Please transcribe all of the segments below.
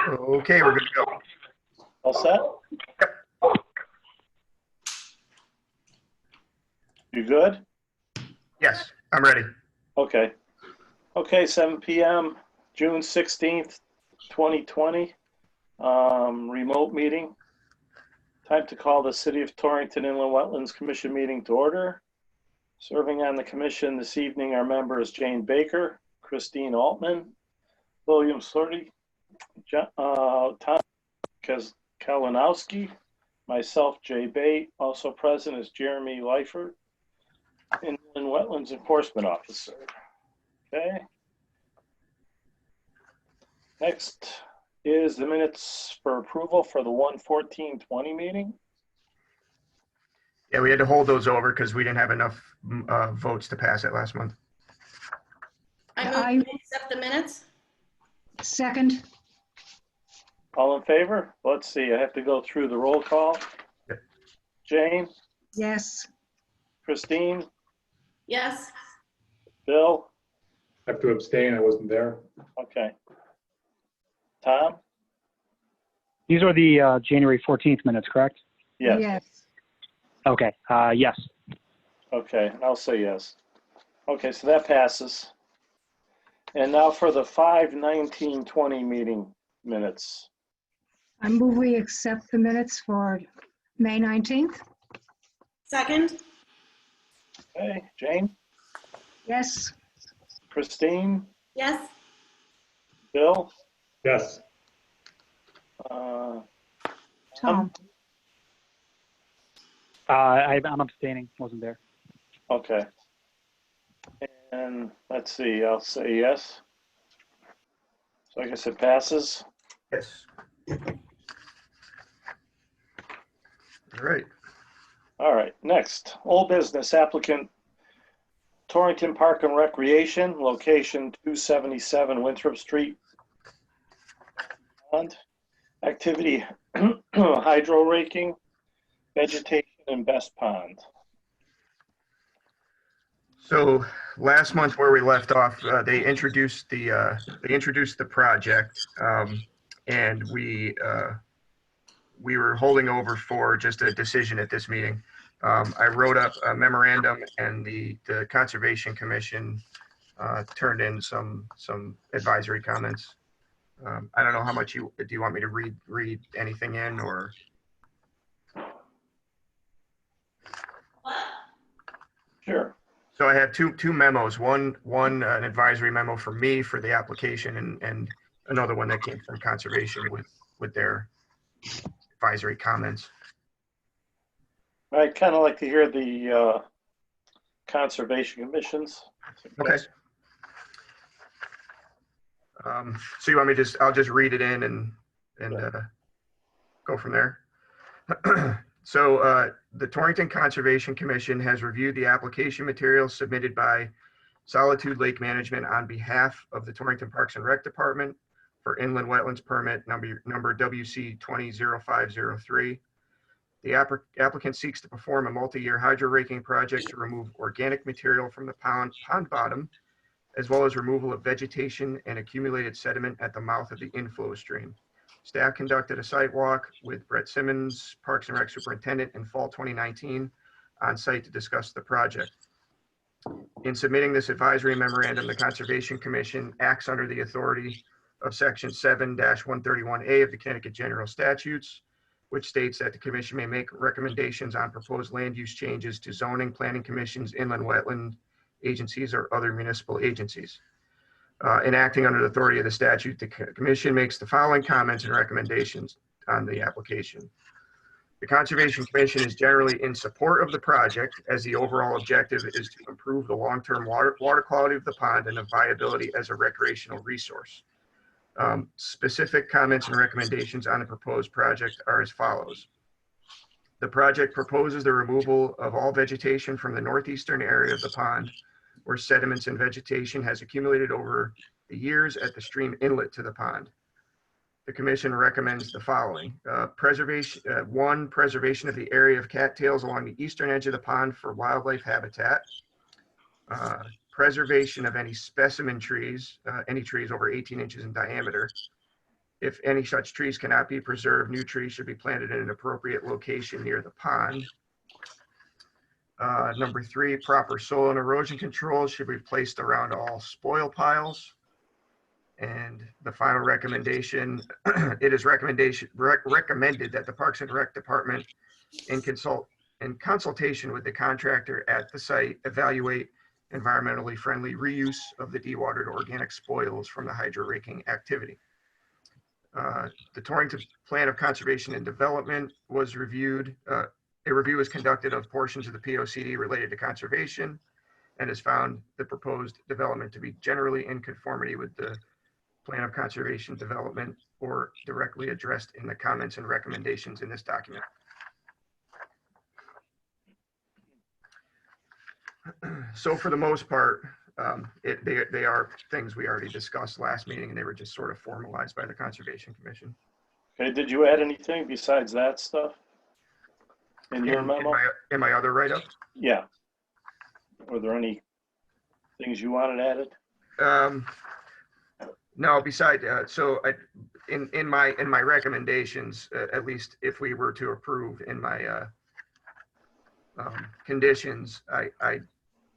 Okay, we're good to go. All set? You good? Yes, I'm ready. Okay. Okay, 7 p.m., June 16th, 2020. Remote meeting. Time to call the City of Torrington Inland Wetlands Commission meeting to order. Serving on the commission this evening are members Jane Baker, Christine Altman, William Slurdy, Tom Kalinowski, myself, Jay Bate. Also present is Jeremy Leifert, Inland Wetlands Enforcement Officer. Okay. Next is the minutes for approval for the 1/14/20 meeting. Yeah, we had to hold those over because we didn't have enough votes to pass it last month. I move to accept the minutes. Second. All in favor? Let's see, I have to go through the roll call. Yep. Jane, Yes. Christine, Yes. Bill, I have to abstain, I wasn't there. okay. Tom? These are the January 14th minutes, correct? Yes. Yes. Okay, yes. Okay, I'll say yes. Okay, so that passes. And now for the 5/19/20 meeting minutes. I move we accept the minutes for May 19th. Second. Okay, Jane, Yes. Christine, Yes. Bill, Yes, Tom. I'm abstaining, wasn't there. okay. And let's see, I'll say yes. So I guess it passes. Yes. All right. All right, next, old business applicant Torrington Park and Recreation, location 277 Winthrop Street. And activity hydro raking, vegetation, and best pond. So last month where we left off, they introduced the project, and we were holding over for just a decision at this meeting. I wrote up a memorandum, and the Conservation Commission turned in some advisory comments. I don't know how much do you want me to read anything in, or? Sure. So I have two memos, one an advisory memo for me for the application, and another one that came from Conservation with their advisory comments. I'd kind of like to hear the Conservation Commission's. Okay. So you want me I'll just read it in and go from there. So the Torrington Conservation Commission has reviewed the application materials submitted by Solitude Lake Management on behalf of the Torrington Parks and Rec Department for inland wetlands permit number WC 200503. The applicant seeks to perform a multi-year hydro raking project to remove organic material from the pond bottom, as well as removal of vegetation and accumulated sediment at the mouth of the inflow stream. Staff conducted a site walk with Brett Simmons, Parks and Rec Superintendent, in fall 2019 on site to discuss the project. In submitting this advisory memorandum, the Conservation Commission acts under the authority of Section 7-131A of the Connecticut General Statutes, which states that the commission may make recommendations on proposed land use changes to zoning, planning commissions, inland wetland agencies, or other municipal agencies. In acting under the authority of the statute, the commission makes the following comments and recommendations on the application. The Conservation Commission is generally in support of the project, as the overall objective is to improve the long-term water quality of the pond and the viability as a recreational resource. Specific comments and recommendations on the proposed project are as follows. The project proposes the removal of all vegetation from the northeastern area of the pond, where sediments and vegetation has accumulated over the years at the stream inlet to the pond. The commission recommends the following. Preservation of the area of cattails along the eastern edge of the pond for wildlife habitat. Preservation of any specimen trees, any trees over 18 inches in diameter. If any such trees cannot be preserved, new trees should be planted in an appropriate location near the pond. Number 3, proper soil and erosion controls should be placed around all spoil piles. And the final recommendation, it is recommended that the Parks and Rec Department in consultation with the contractor at the site, evaluate environmentally friendly reuse of the dewatered organic spoils from the hydro raking activity. The Torrington Plan of Conservation and Development was reviewed. A review was conducted of portions of the POCD related to conservation and has found the proposed development to be generally in conformity with the Plan of Conservation Development or directly addressed in the comments and recommendations in this document. So for the most part, they are things we already discussed last meeting, and they were just sort of formalized by the Conservation Commission. Okay, did you add anything besides that stuff in your memo? In my other write-up? Yeah. Were there any things you wanted added? No, besides, in my recommendations, at least if we were to approve in my conditions, I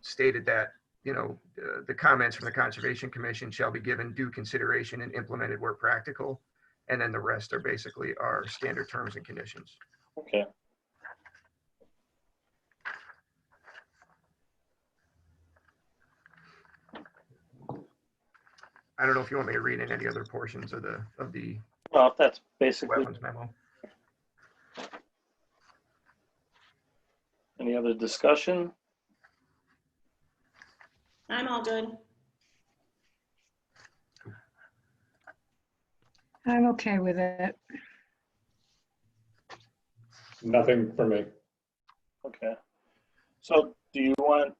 stated that, the comments from the Conservation Commission shall be given due consideration and implemented where practical. And then the rest are basically our standard terms and conditions. Okay. I don't know if you want me to read in any other portions of the Well, that's basically, wetlands memo. any other discussion? I'm all good. I'm okay with it. Nothing for me. Okay. So do you want,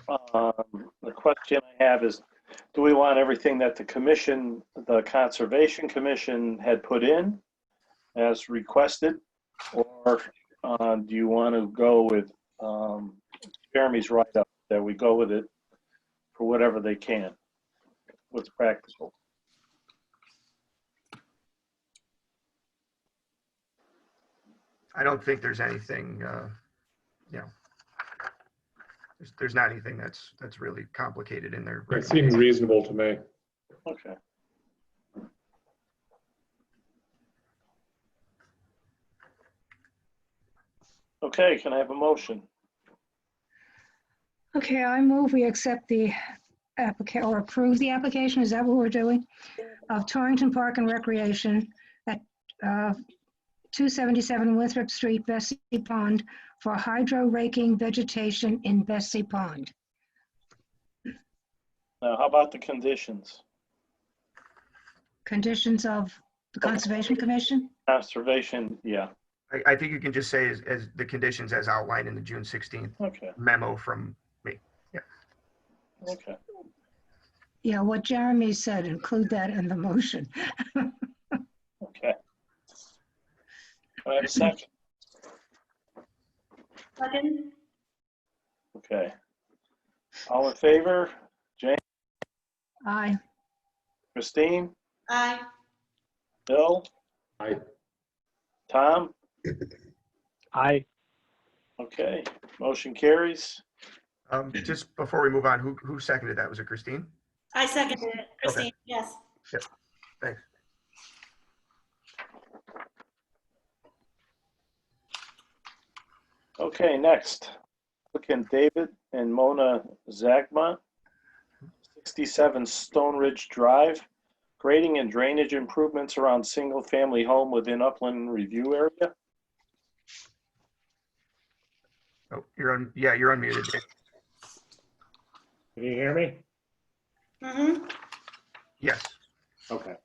the question I have is, do we want everything that the commission, the Conservation Commission had put in as requested? Or do you want to go with Jeremy's write-up, that we go with it for whatever they can, what's practical? I don't think there's anything, there's not anything that's really complicated in there. It seemed reasonable to me. Okay. Okay, can I have a motion? Okay, I move we accept the application or approve the application. Is that what we're doing? Of Torrington Park and Recreation at 277 Winthrop Street, Bessie Pond, for hydro raking vegetation in Bessie Pond. Now, how about the conditions? Conditions of the Conservation Commission? Conservation, yeah, I think you can just say as the conditions as outlined in the June 16th okay, memo from me. okay. Yeah, what Jeremy said, include that in the motion. Okay. I have a second. Second? Okay. All in favor? Jane, Aye. Christine, Aye. Bill, I, Tom? Aye. Okay, motion carries. Just before we move on, who seconded that? Was it Christine? I seconded it. Christine, yes. Thanks. Okay, next. Applicant David and Mona Zagma, 67 Stone Ridge Drive, grading and drainage improvements around single-family home within upland review area. Oh, you're unmuted. Dave. can you hear me? Mm-hmm. Yes. Okay.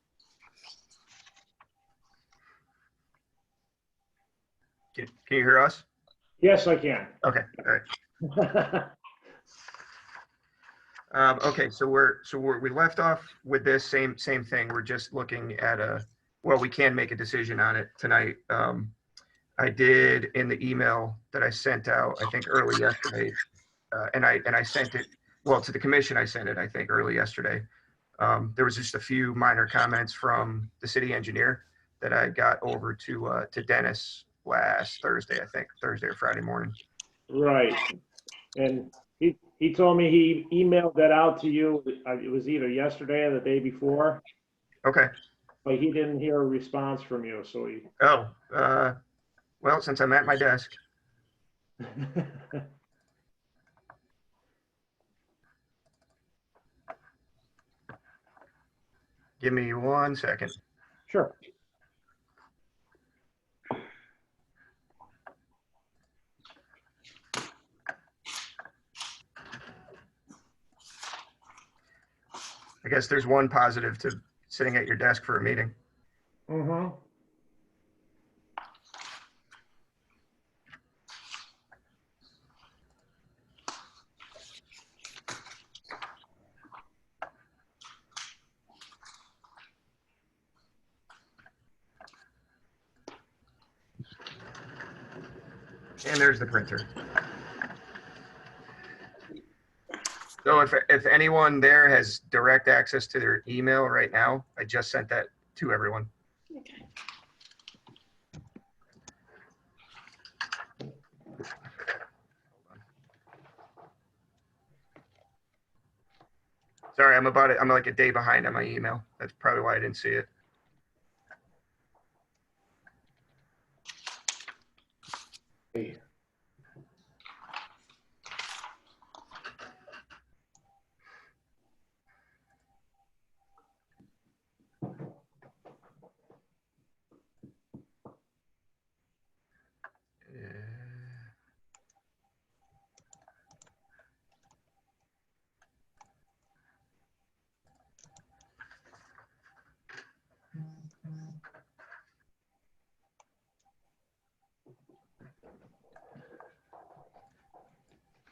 Can you hear us? Yes, I can. Okay. All right. Okay, so we left off with this same thing. We're just looking at we can make a decision on it tonight. I did in the email that I sent out, I think early yesterday, and I sent it, well, to the commission, I sent it, I think early yesterday. There was just a few minor comments from the city engineer that I got over to Dennis last Thursday, I think, Thursday or Friday morning. Right. And he told me he emailed that out to you. It was either yesterday or the day before, Okay. but he didn't hear a response from you, so he. Oh, well, since I'm at my desk, give me 1 second. Sure. I guess there's one positive to sitting at your desk for a meeting. Mm-hmm. And there's the printer. So if anyone there has direct access to their email right now, I just sent that to everyone. Okay. Sorry, I'm like a day behind on my email. That's probably why I didn't see it.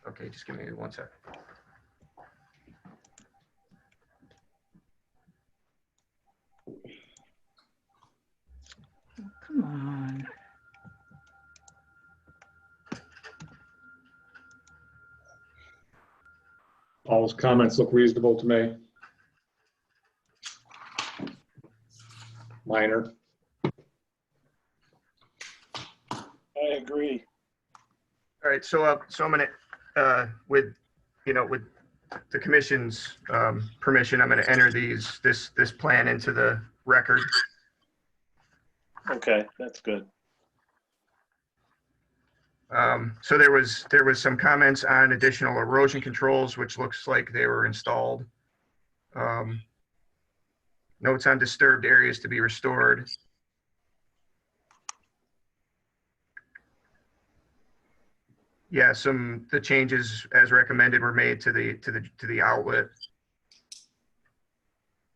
Okay, just give me 1 sec. Come on. All his comments look reasonable to me. Minor. I agree. All right, so I'm gonna with the commission's permission, I'm gonna enter this plan into the record. Okay, that's good. So there was some comments on additional erosion controls, which looks like they were installed. Notes on disturbed areas to be restored. Yeah, the changes as recommended were made to the outlet.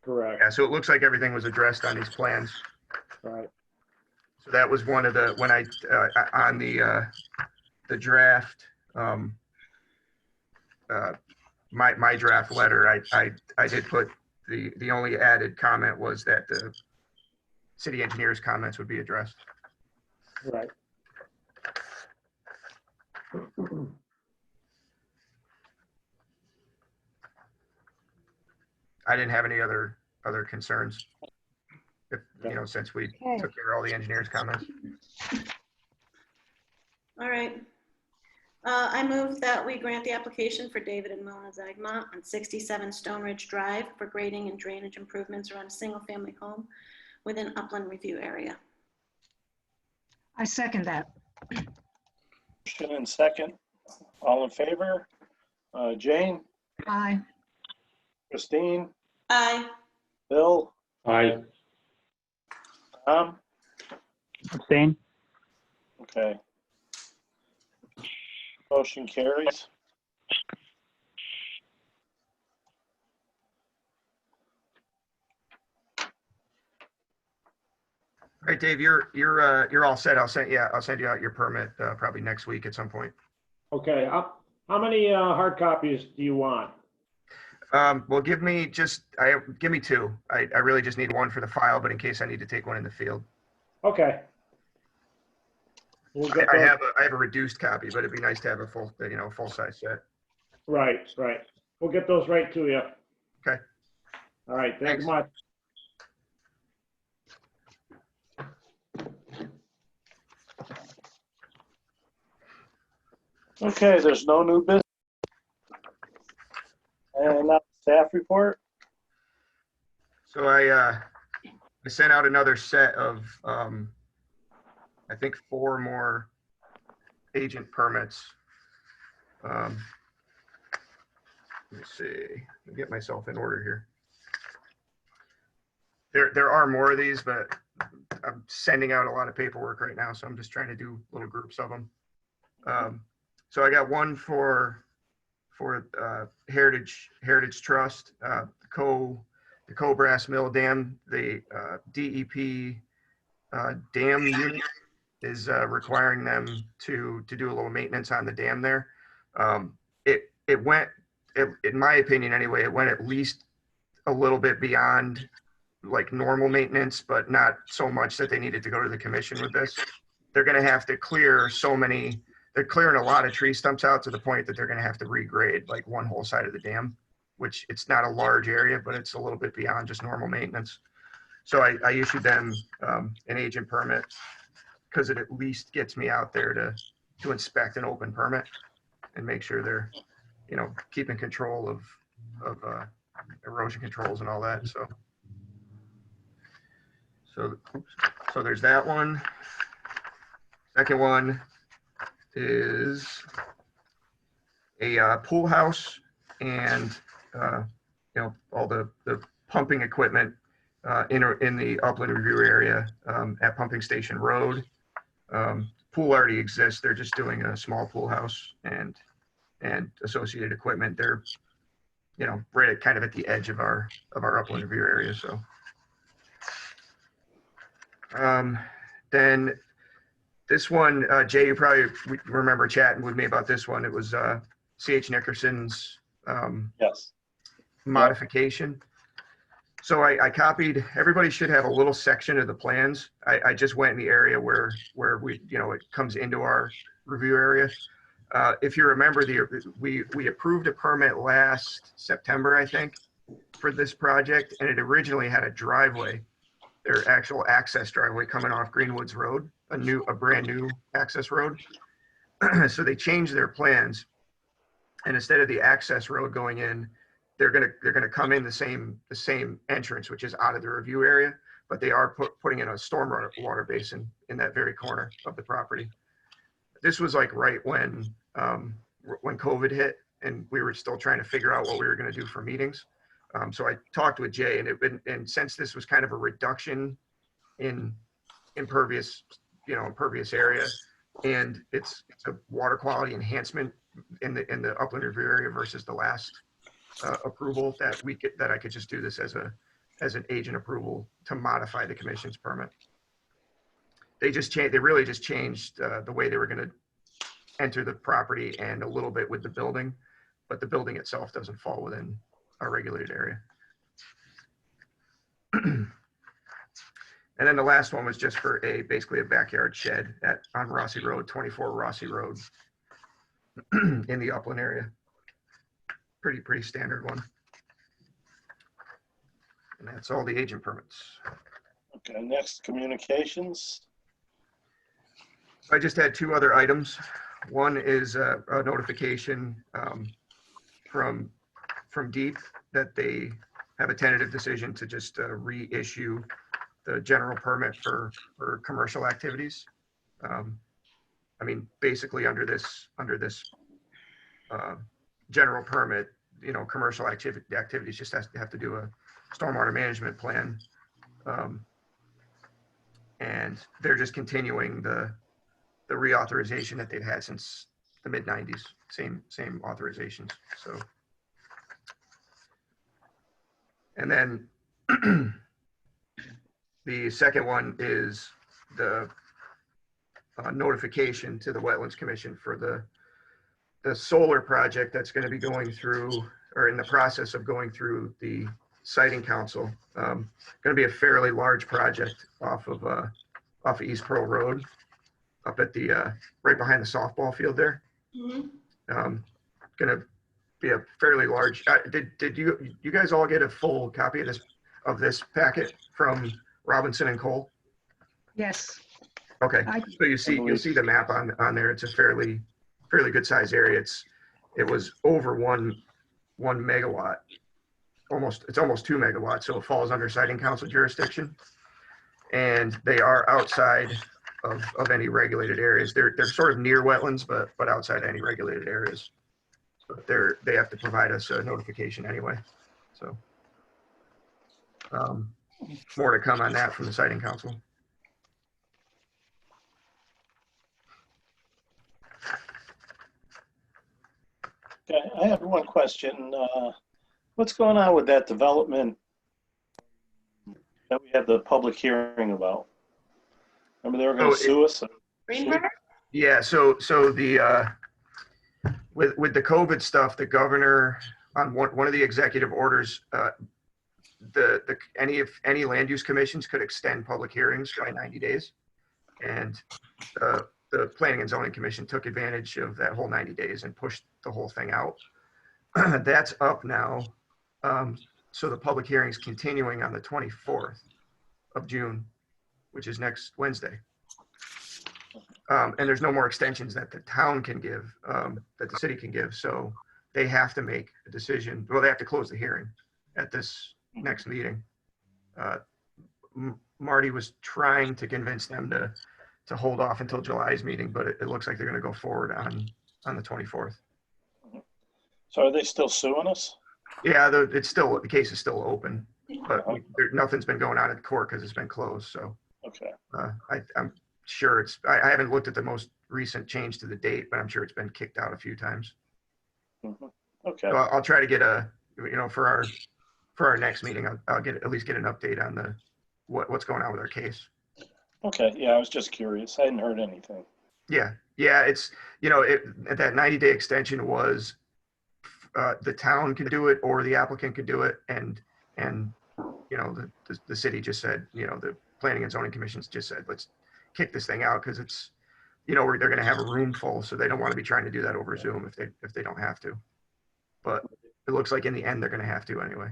Correct. Yeah, so it looks like everything was addressed on these plans. Right. So that was one of the, when I, on the draft, my draft letter, I did put the only added comment was that the city engineer's comments would be addressed. Right. I didn't have any other concerns. Since we took care of all the engineer's comments. All right. I move that we grant the application for David and Mona Zagma on 67 Stone Ridge Drive for grading and drainage improvements around a single-family home within upland review area. I second that. Motion and second. All in favor? Jane, Aye. Christine, Aye. Bill, Aye. Tom? Abstain? Okay. Motion carries. All right, Dave, you're all set. I'll send you out your permit probably next week at some point. Okay. How many hard copies do you want? Well, give me 2. I really just need one for the file, but in case I need to take one in the field. Okay. We'll get I those. have a reduced copy, but it'd be nice to have a full size set. Right. We'll get those right to you. Okay. All right, thanks Thanks. much. Okay, there's no new business. And now staff report. So I sent out another set of, I think 4 more agent permits. Let me see, let me get myself in order here. There are more of these, but I'm sending out a lot of paperwork right now, so I'm just trying to do little groups of them. So I got one for Heritage Trust, the Co-Brass Mill Dam, the DEP dam unit is requiring them to do a little maintenance on the dam there. It went, in my opinion anyway, it went at least a little bit beyond like normal maintenance, but not so much that they needed to go to the commission with this. They're going to have to clear they're clearing a lot of tree stumps out to the point that they're going to have to regrade like one whole side of the dam, which it's not a large area, but it's a little bit beyond just normal maintenance. So I issued them an agent permit because it at least gets me out there to inspect an open permit and make sure they're, keeping control of erosion controls and all that. So there's that one. Second one is a pool house and all the pumping equipment in the upland review area at Pumping Station Road. Pool already exists. They're just doing a small pool house and associated equipment. They're right at kind of at the edge of our upland review area. So then this one, Jay, you probably remember chatting with me about this one. It was C.H. Nickerson's Yes. modification. So I copied, everybody should have a little section of the plans. I just went in the area where we, it comes into our review area. If you remember, we approved a permit last September, I think, for this project, and it originally had a driveway, their actual access driveway coming off Greenwoods Road, a brand new access road. So they changed their plans, and instead of the access road going in, they're gonna come in the same entrance, which is out of the review area, but they are putting in a stormwater water basin in that very corner of the property. This was like right when COVID hit, and we were still trying to figure out what we were going to do for meetings. So I talked with Jay, and since this was kind of a reduction in impervious area, and it's a water quality enhancement in the upland review area versus the last approval, that I could just do this as an agent approval to modify the commission's permit. They really just changed the way they were going to enter the property and a little bit with the building, but the building itself doesn't fall within our regulated area. And then the last one was just for basically a backyard shed on Rossi Road, 24 Rossi Road in the upland area. Pretty standard one. And that's all the agent permits. Okay, next, communications. I just had 2 other items. One is a notification from DEEP that they have a tentative decision to just reissue the general permit for commercial activities. I mean, basically under this general permit, commercial activities just have to do a stormwater management plan. And they're just continuing the reauthorization that they've had since the mid-90s, same authorizations. So, and then the second one is the notification to the Wetlands Commission for the solar project that's going to be going through, or in the process of going through, the siting council. Going to be a fairly large project off of East Pearl Road, up at the right behind the softball field there. Mhm. Gonna be a fairly large, did you guys all get a full copy of this packet from Robinson and Cole? Yes. Okay, I- so you'll see the map on there. It's a fairly good size area. It was over 1 megawatt. It's almost 2 megawatts, so it falls under siting council jurisdiction. And they are outside of any regulated areas. They're sort of near wetlands, but outside any regulated areas. But they have to provide us a notification anyway. So more to come on that from the siting council. Okay, I have one question. What's going on with that development that we had the public hearing about? Remember they were going to sue us? Greenberg? Yeah, so the with the COVID stuff, the governor on one of the executive orders, any land use commissions could extend public hearings by 90 days, and the Planning and Zoning Commission took advantage of that whole 90 days and pushed the whole thing out. That's up now, so the public hearing is continuing on the 24th of June, which is next Wednesday. And there's no more extensions that the town can give, that the city can give. So they have to make a decision. Well, they have to close the hearing at this next meeting. Marty was trying to convince them to hold off until July's meeting, but it looks like they're going to go forward on the 24th. So are they still suing us? Yeah, the case is still open, but nothing's been going on at the court because it's been closed. So Okay. I'm sure I haven't looked at the most recent change to the date, but I'm sure it's been kicked out a few times. Okay. So I'll try to get for our next meeting, I'll at least get an update on what's going on with our case. Okay. Yeah, I was just curious. I hadn't heard anything. Yeah. It's that 90-day extension was the town can do it or the applicant could do it, and the city just said, the Planning and Zoning Commissions just said, let's kick this thing out because it's they're going to have a room full, so they don't want to be trying to do that over Zoom if they don't have to. But it looks like in the end they're going to have to anyway.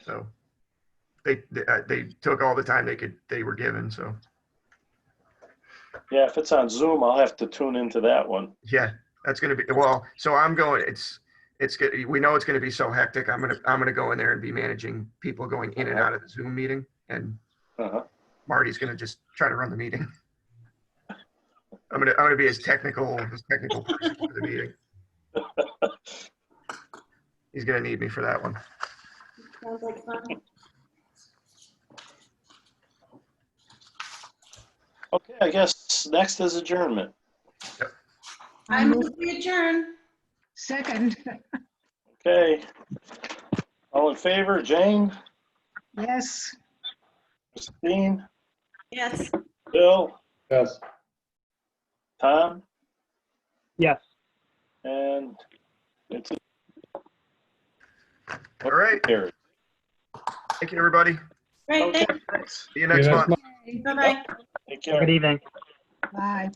So they took all the time they were given. So Yeah, if it's on Zoom, I'll have to tune into that one. yeah, that's going to be so I'm going. It's good. We know it's going to be so hectic. I'm gonna go in there and be managing people going in and out of the Zoom meeting, and Marty's going to just try to run the meeting. I'm gonna be his technical person for the meeting. He's gonna need me for that one. Sounds like fun. Okay, I guess next is adjournment. I move we adjourn. Second. Okay. All in favor? Jane? Yes. Christine? Yes. Bill? Yes. Tom? Yes. And it's All right. carried. Thank you, everybody. Great, Okay, thanks. thanks. See you next month. Bye-bye. Take Good care. evening. Bye.